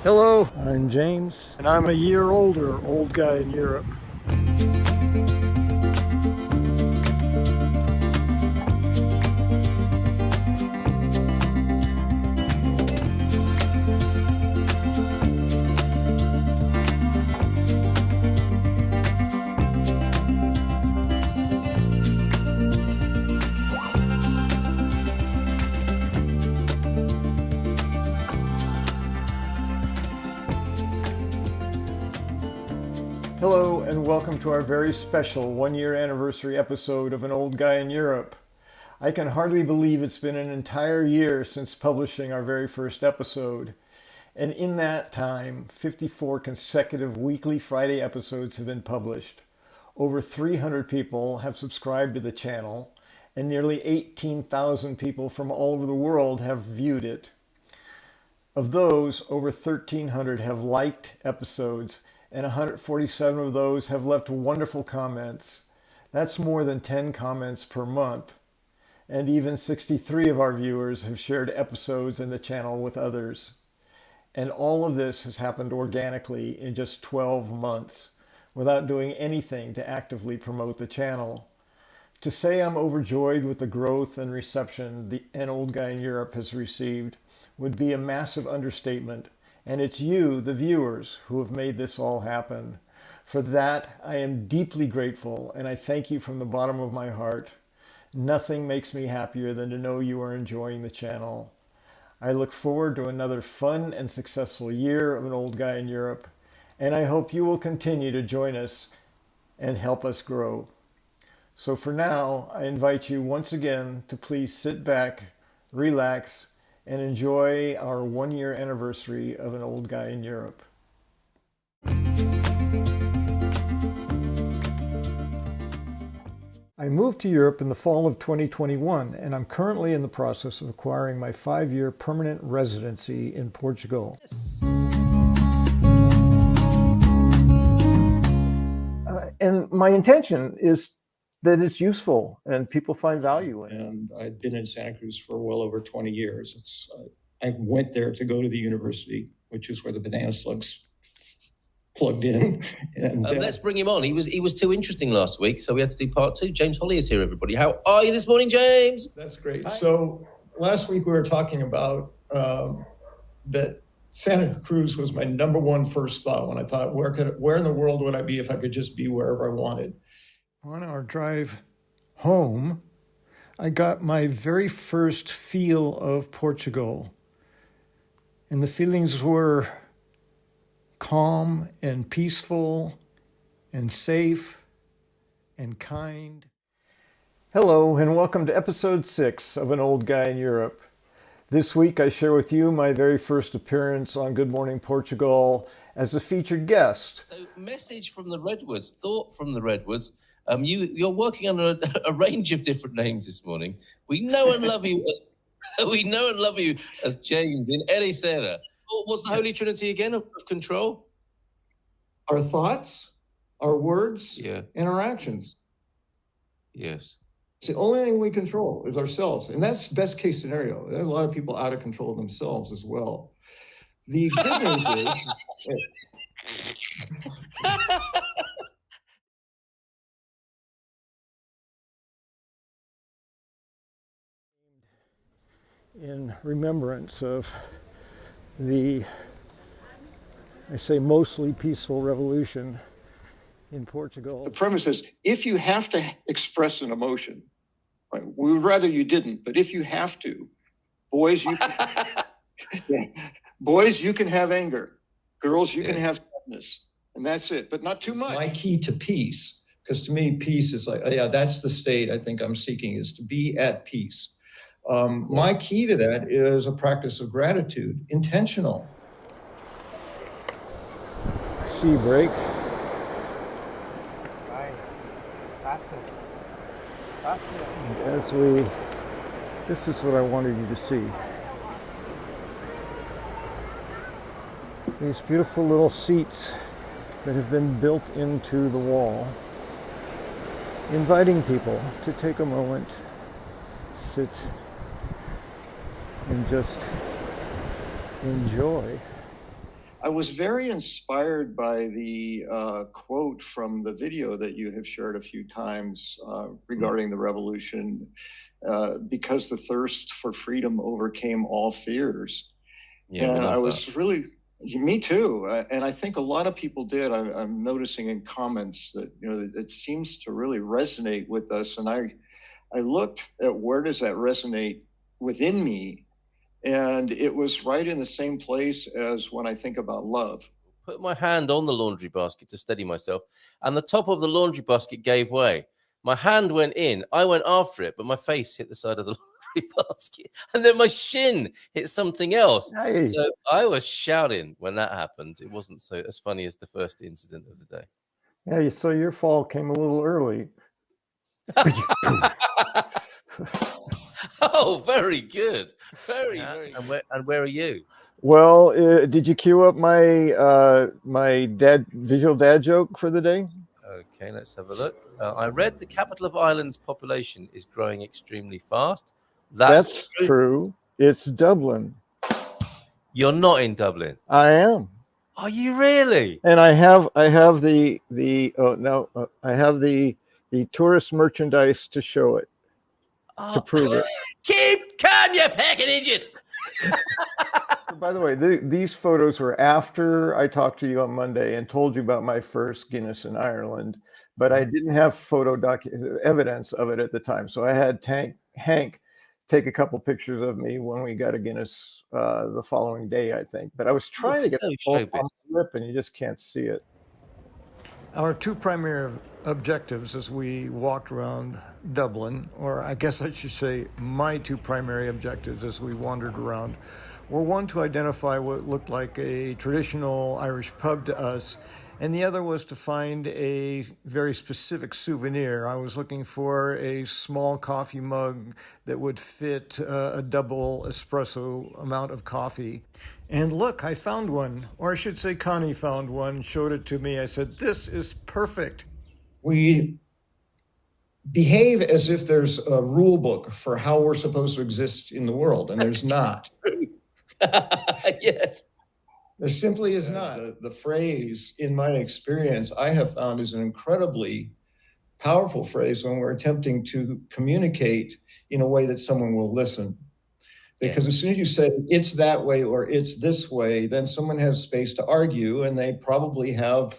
Hello, I'm James, and I'm a year older, old guy in Europe. Hello and welcome to our very special one-year anniversary episode of An Old Guy in Europe. I can hardly believe it's been an entire year since publishing our very first episode. And in that time, 54 consecutive weekly Friday episodes have been published. Over 300 people have subscribed to the channel, and nearly 18,000 people from all over the world have viewed it. Of those, over 1,300 have liked episodes, and 147 of those have left wonderful comments. That's more than 10 comments per month. And even 63 of our viewers have shared episodes in the channel with others. And all of this has happened organically in just 12 months, without doing anything to actively promote the channel. To say I'm overjoyed with the growth and reception An Old Guy in Europe has received would be a massive understatement. And it's you, the viewers, who have made this all happen. For that, I am deeply grateful, and I thank you from the bottom of my heart. Nothing makes me happier than to know you are enjoying the channel. I look forward to another fun and successful year of An Old Guy in Europe, and I hope you will continue to join us and help us grow. So for now, I invite you once again to please sit back, relax, and enjoy our one-year anniversary of An Old Guy in Europe. I moved to Europe in the fall of 2021, and I'm currently in the process of acquiring my 5-year permanent residency in Portugal. And my intention is that it's useful and people find value in it. And I'd been in Santa Cruz for well over 20 years. I went there to go to the university, which is where the banana slugs plugged in. And let's bring him on. He was too interesting last week, so we had to do part two. James Holly is here, everybody. How are you this morning, James? That's great. Hi. So last week we were talking about that Santa Cruz was my number one first thought when I thought, where in the world would I be if I could just be wherever I wanted? On our drive home, I got my very first feel of Portugal. And the feelings were calm and peaceful and safe and kind. Hello, and welcome to episode 6 of An Old Guy in Europe. This week I share with you my very first appearance on Good Morning Portugal as a featured guest. So, message from the Redwoods, thought from the Redwoods. You're working on a range of different names this morning. We know and love you as James in Ericeira. What's the Holy Trinity again of control? Our thoughts, our words, and our actions. Yes. It's the only thing we control is ourselves. And that's best case scenario. There are a lot of people out of control of themselves as well. The good news is... in remembrance of the, I say, mostly peaceful revolution in Portugal. The premise is, if you have to express an emotion, right, we would rather you didn't, but if you have to, boys, you can have anger. Girls, you can have sadness. And that's it, but not too much. My key to peace, because to me, peace is like, that's the state I think I'm seeking, is to be at peace. My key to that is a practice of gratitude, intentional. Sea break. This is what I wanted you to see. These beautiful little seats that have been built into the wall, inviting people to take a moment, sit, and just enjoy I was very inspired by the quote from the video that you have shared a few times regarding the revolution, because the thirst for freedom overcame all fears. Yeah, and I was really, me too. And I think a lot of people did. I'm noticing in comments that, it seems to really resonate with us. And I looked at where does that resonate within me, and it was right in the same place as when I think about love. Put my hand on the laundry basket to steady myself, and the top of the laundry basket gave way. My hand went in, I went after it, but my face hit the side of the laundry basket, and then my shin hit something else. Hey. So I was shouting when that happened. It wasn't so as funny as the first incident of the day. Yeah, so your fall came a little early. Oh, very good. Very good. And where are you? Well, did you cue up my my visual dad joke for the day? Okay, let's have a look. I read the capital of Ireland's population is growing extremely fast. That's true. It's Dublin. You're not in Dublin. I am. Are you really? And I have the I have the tourist merchandise to show it, to prove it. Can you pack an idiot? By the way, these photos were after I talked to you on Monday and told you about my first Guinness in Ireland, but I didn't have photo evidence of it at the time. So I had Hank take a couple pictures of me when we got a Guinness the following day, I think. But I was trying to get the full lip, and you just can't see it. Our two primary objectives as we walked around Dublin, or I guess I should say my two primary objectives as we wandered around, were one, to identify what looked like a traditional Irish pub to us, and the other was to find a very specific souvenir. I was looking for a small coffee mug that would fit a double espresso amount of coffee. And look, I found one, or I should say Connie found one, showed it to me. I said, this is perfect. We behave as if there's a rule book for how we're supposed to exist in the world, and there's not. Yes. There simply is not. The phrase, in my experience, I have found is an incredibly powerful phrase when we're attempting to communicate in a way that someone will listen. Because as soon as you say it's that way or it's this way, then someone has space to argue, and they probably have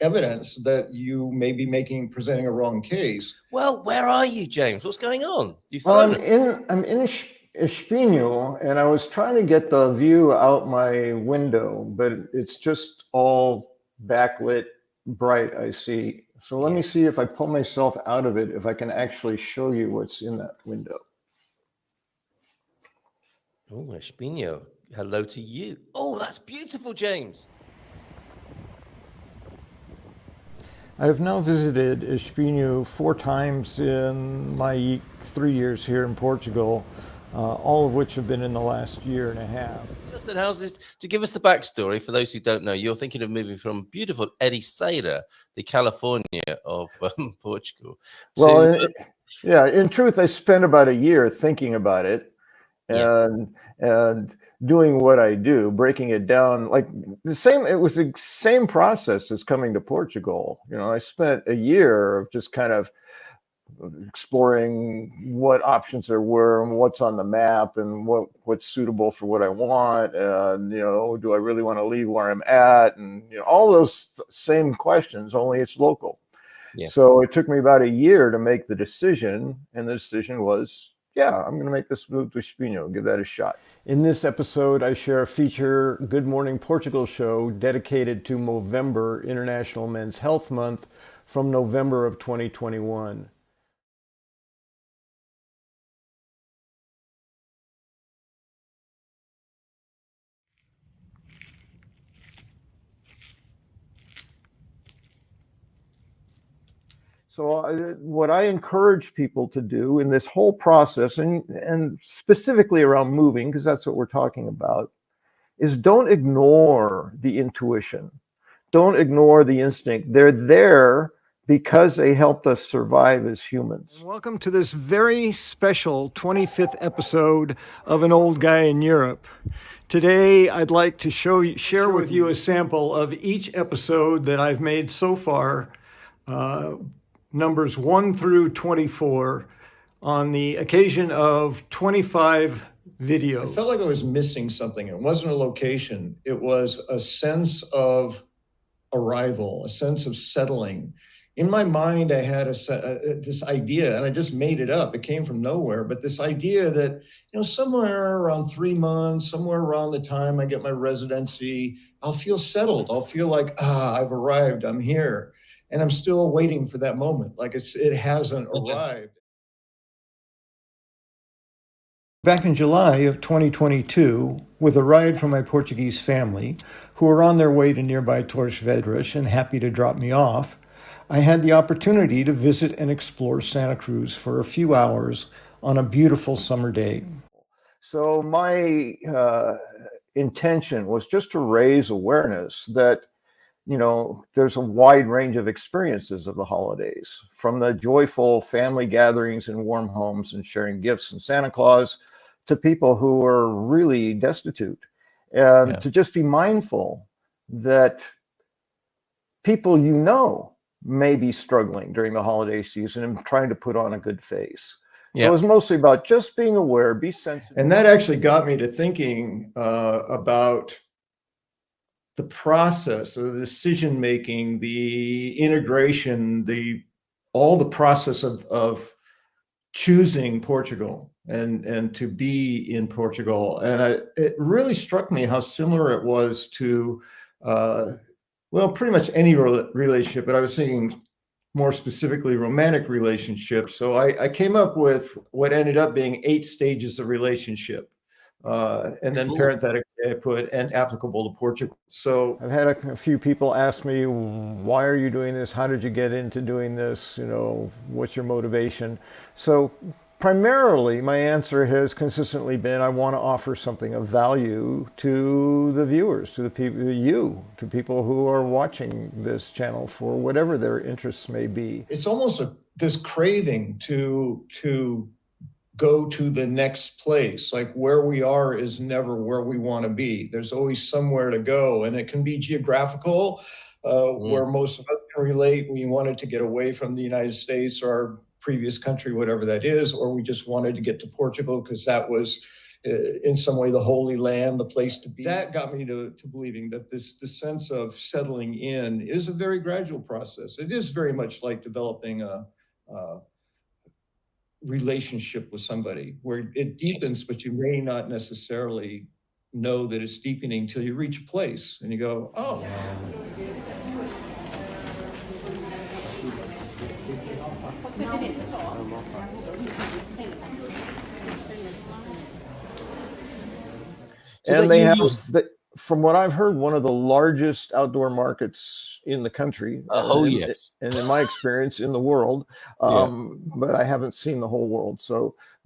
evidence that you may be presenting a wrong case. Well, where are you, James? What's going on? I'm in Espino, and I was trying to get the view out my window, but it's just all backlit bright, I see. So let me see if I pull myself out of it, if I can actually show you what's in that window. Oh, Espino, hello to you. Oh, that's beautiful, James. I've now visited Espino 4 times in my 3 years here in Portugal, all of which have been in the last year and a half. Listen, how's this? To give us the backstory, for those who don't know, you're thinking of moving from beautiful Ericeira, the California of Portugal. Well, yeah, in truth, I spent about a year thinking about it and doing what I do, breaking it down like the same. It was the same process as coming to Portugal. I spent a year of just kind of exploring what options there were and what's on the map and what's suitable for what I want. And, do I really want to leave where I'm at? And, all those same questions, only it's local. Yeah. So it took me about a year to make the decision. And the decision was, I'm going to make this move to Espino, give that a shot. In this episode, I share a feature Good Morning Portugal show dedicated to Movember, International Men's Health Month, from November of 2021. So what I encourage people to do in this whole process, and specifically around moving, because that's what we're talking about, is don't ignore the intuition. Don't ignore the instinct. They're there because they helped us survive as humans. And welcome to this very special 25th episode of An Old Guy in Europe. Today, I'd like to share with you a sample of each episode that I've made so far, numbers 1 through 24, on the occasion of 25 videos. I felt like I was missing something. It wasn't a location. It was a sense of arrival, a sense of settling. In my mind, I had this idea, and I just made it up. It came from nowhere, but this idea that, somewhere around 3 months, somewhere around the time I get my residency, I'll feel settled. I'll feel like, I've arrived, I'm here. And I'm still waiting for that moment. Like it hasn't arrived. Back in July of 2022, with a ride from my Portuguese family, who were on their way to nearby Torres Vedras and happy to drop me off, I had the opportunity to visit and explore Santa Cruz for a few hours on a beautiful summer day. So my intention was just to raise awareness that, there's a wide range of experiences of the holidays, from the joyful family gatherings in warm homes and sharing gifts and Santa Claus, to people who are really destitute, and to just be mindful that people may be struggling during the holiday season and trying to put on a good face. So it was mostly about just being aware, be sensitive. And that actually got me to thinking about the process of the decision-making, the integration, all the process of choosing Portugal and to be in Portugal. And it really struck me how similar it was to, pretty much any relationship, but I was thinking more specifically romantic relationships. So I came up with what ended up being 8 stages of relationship. And then parenthetically I put, and applicable to Portugal. So I've had a few people ask me, why are you doing this? How did you get into doing this? What's your motivation? So primarily my answer has consistently been, I want to offer something of value to the viewers, to the people, to people who are watching this channel for whatever their interests may be. It's almost this craving to go to the next place. Like where we are is never where we want to be. There's always somewhere to go, and it can be geographical, where most of us can relate. We wanted to get away from the United States or our previous country, whatever that is, or we just wanted to get to Portugal because that was in some way the Holy Land, the place to be. That got me to believing that the sense of settling in is a very gradual process. It is very much like developing a relationship with somebody where it deepens, but you may not necessarily know that it's deepening until you reach a place and you go, oh. And they have, from what I've heard, one of the largest outdoor markets in the country. Yes. And in my experience, in the world. But I haven't seen the whole world.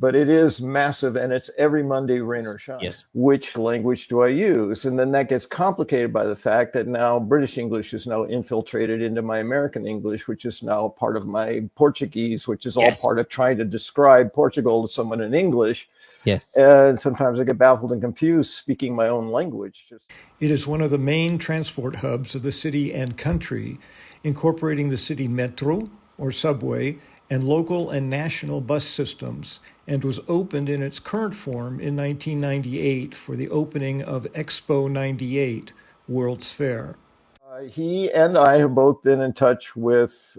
But it is massive, and it's every Monday, rain or shine. Yes. Which language do I use? And then that gets complicated by the fact that now British English is now infiltrated into my American English, which is now part of my Portuguese, which is all part of trying to describe Portugal to someone in English. Yes. And sometimes I get baffled and confused speaking my own language. It is one of the main transport hubs of the city and country, incorporating the city metro, or subway, and local and national bus systems, and was opened in its current form in 1998 for the opening of Expo 98, World's Fair. He and I have both been in touch with,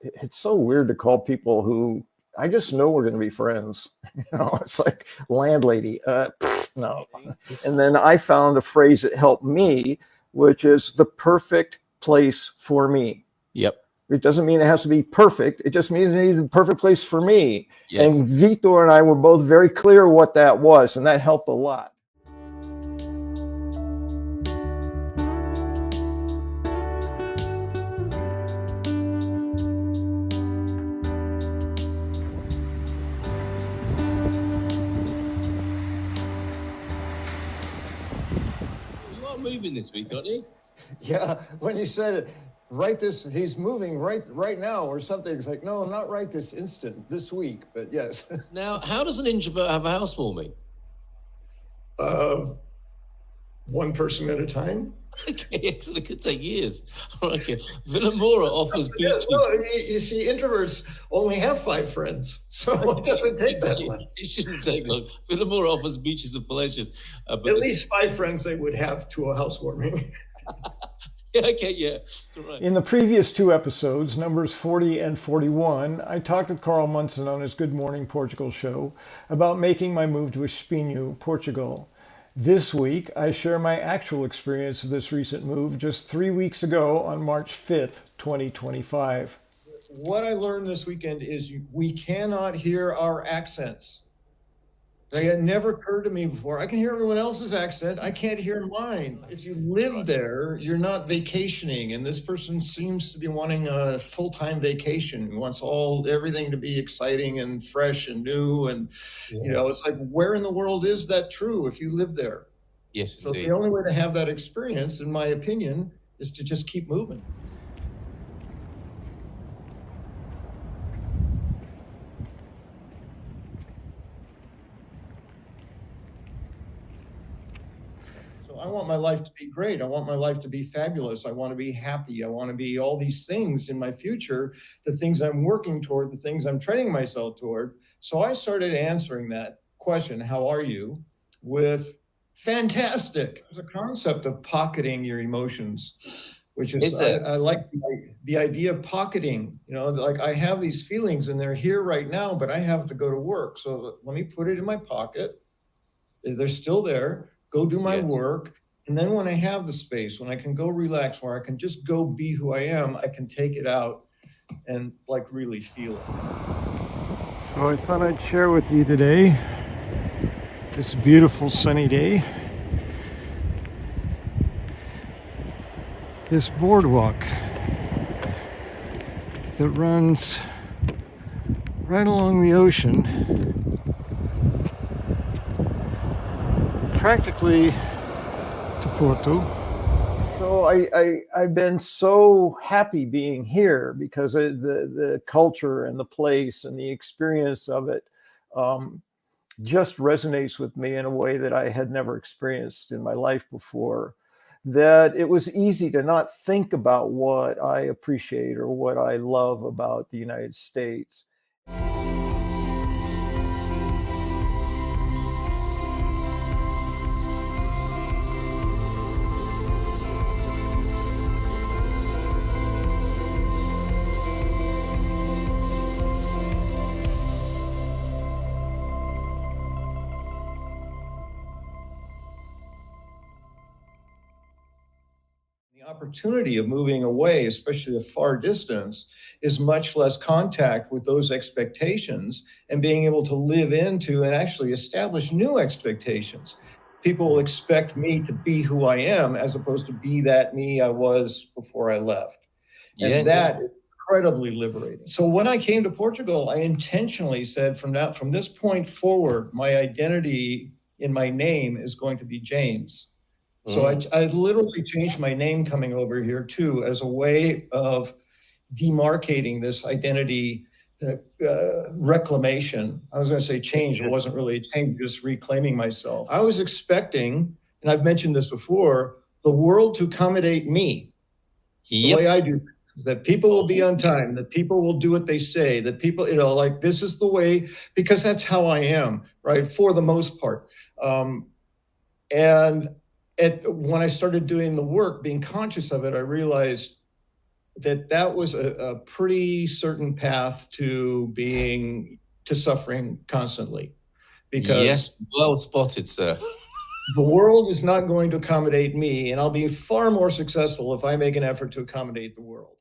it's so weird to call people who I just know we're going to be friends. It's like landlady. No. And then I found a phrase that helped me, which is the perfect place for me. Yep. It doesn't mean it has to be perfect. It just means it needs the perfect place for me. Yes. And Vitor and I were both very clear what that was, and that helped a lot. You are moving this week, aren't you? Yeah, when you said it, right this, he's moving right now or something. It's like, no, not right this instant, this week, but yes. Now, how does an introvert have a housewarming? One person at a time. Okay, excellent. It could take years. Okay. Villamora offers beaches. Well, you see, introverts only have 5 friends, so it doesn't take that much. It shouldn't take long. Villamora offers beaches and pleasures. At least 5 friends they would have to a housewarming. Okay, yeah. Right. In the previous 2 episodes, numbers 40 and 41, I talked with Carl Munson on his Good Morning Portugal show about making my move to Espinho, Portugal. This week, I share my actual experience of this recent move just 3 weeks ago on March 5th, 2025. What I learned this weekend is we cannot hear our accents. That had never occurred to me before. I can hear everyone else's accent. I can't hear mine. If you live there, you're not vacationing. And this person seems to be wanting a full-time vacation. He wants everything to be exciting and fresh and new. And, it's like, where in the world is that true if you live there? Yes, so indeed. The only way to have that experience, in my opinion, is to just keep moving. I want my life to be great. I want my life to be fabulous. I want to be happy. I want to be all these things in my future, the things I'm working toward, the things I'm training myself toward. So I started answering that question, how are you, with fantastic. The concept of pocketing your emotions, which is I like the idea of pocketing, like I have these feelings and they're here right now, but I have to go to work. So let me put it in my pocket. They're still there. Go do my work. And then when I have the space, when I can go relax, where I can just go be who I am, I can take it out and really feel it. So I thought I'd share with you today this beautiful sunny day. This boardwalk that runs right along the ocean, practically to Porto. So I've been so happy being here because of the culture and the place and the experience of it just resonates with me in a way that I had never experienced in my life before. That it was easy to not think about what I appreciate or what I love about the United States. The opportunity of moving away, especially a far distance, is much less contact with those expectations and being able to live into and actually establish new expectations. People will expect me to be who I am as opposed to be that me I was before I left. And that is incredibly liberating. So when I came to Portugal, I intentionally said from this point forward, my identity in my name is going to be James. So I literally changed my name coming over here too, as a way of demarcating this identity reclamation. I was going to say change. It wasn't really a change, just reclaiming myself. I was expecting, and I've mentioned this before, the world to accommodate me the way I do. That people will be on time, that people will do what they say, that people, this is the way, because that's how I am, right? For the most part. When I started doing the work, being conscious of it, I realized that was a pretty certain path to suffering constantly. Because well spotted, sir. The world is not going to accommodate me, and I'll be far more successful if I make an effort to accommodate the world.